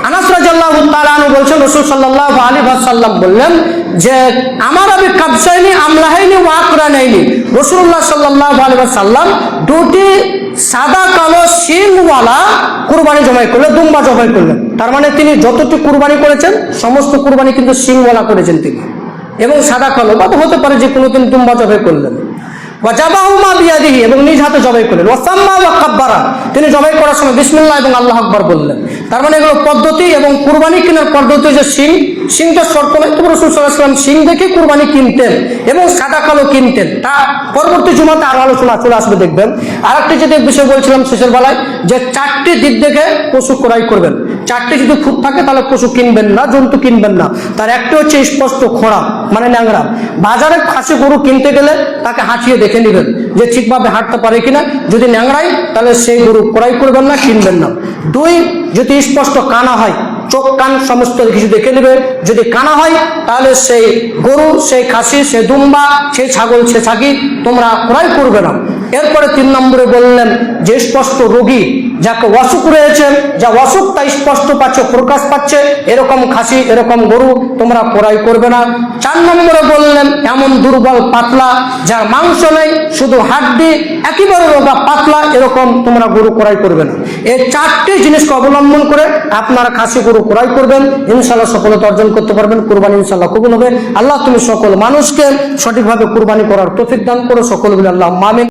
আনাস রাদিয়াল্লাহু তাআলা আনহু বলেন, রাসূল সাল্লাল্লাহু আলাইহি ওয়াসাল্লাম বললেন যে আমার আবি কাবসাইনি আমলাহাইনি ওয়া আকরানাইনি, রাসূলুল্লাহ সাল্লাল্লাহু আলাইহি ওয়াসাল্লাম দুটি সাদা কালো শিংওয়ালা কুরবানি জবাই করলেন, দুম্বা জবাই করলেন। তার মানে তিনি যতটুকু কুরবানি করেছেন সমস্ত কুরবানি কিন্তু শিংওয়ালা করেছেন তিনি, এবং সাদা কালো বা হতে পারে যে কোনো তিনি দুম্বা জবাই করলেন। ওয়াজাবাহুমা বিয়াদিহি, এবং নিজ হাতে জবাই করলেন। ওয়াসাম্মা ওয়া কাব্বারা, তিনি জবাই করার সময় বিসমিল্লাহ এবং আল্লাহু আকবার বললেন। তার মানে এগুলো পদ্ধতি, এবং কুরবানি কেনার পদ্ধতি যে শিংটা শর্ত নয়, তবে রাসূল সাল্লাল্লাহু আলাইহি ওয়াসাল্লাম শিং দেখে কুরবানি কিনতেন এবং সাদা কালো কিনতেন। তা পরবর্তী জুমাতে আরো আলোচনা চলে আসবে দেখবেন। আরেকটি যদি বিষয় বলছিলাম শেষের বেলায়, যে 4টি দিক দেখে পশু ক্রয় করবেন। 4টি যদি খুঁত থাকে তাহলে পশু কিনবেন না, জন্তু কিনবেন না। তার একটি হচ্ছে স্পষ্ট খোঁড়া, মানে ন্যাংরা। বাজারে খাসি গরু কিনতে গেলে তাকে হাঁচিয়ে দেখে নেবেন যে ঠিকভাবে হাঁটতে পারে কিনা। যদি ন্যাংরাই তাহলে সেই গরু ক্রয় করবেন না, কিনবেন না। 2, যদি স্পষ্ট কানা হয়, চোখ কান সমস্ত কিছু দেখে নেবে। যদি কানা হয় তাহলে সেই গরু, সেই খাসি, সেই দুম্বা, সেই ছাগল, সে ছাগি তোমরা ক্রয় করবে না। এরপরে 3 নম্বরে বললেন যে স্পষ্ট রোগী, যাকে অসুখ রয়েছে, যা অসুখটা স্পষ্ট পাচ্ছে, প্রকাশ পাচ্ছে, এরকম খাসি, এরকম গরু তোমরা ক্রয় করবে না। 4 নম্বরে বললেন এমন দুর্বল পাতলা, যার মাংস নেই, শুধু হাড্ডি, একেবারে রোগা পাতলা, এরকম তোমরা গরু ক্রয় করবে না। এই 4টি জিনিসকে অবলম্বন করে আপনারা খাসি গরু ক্রয় করবেন, ইনশাআল্লাহ সফলতা অর্জন করতে পারবেন। কুরবানি ইনশাআল্লাহ কবুল হবে। আল্লাহ তুমি সকল মানুষকে সঠিকভাবে কুরবানি করার তৌফিক দান করো, সকল বলে আল্লাহ আমিন।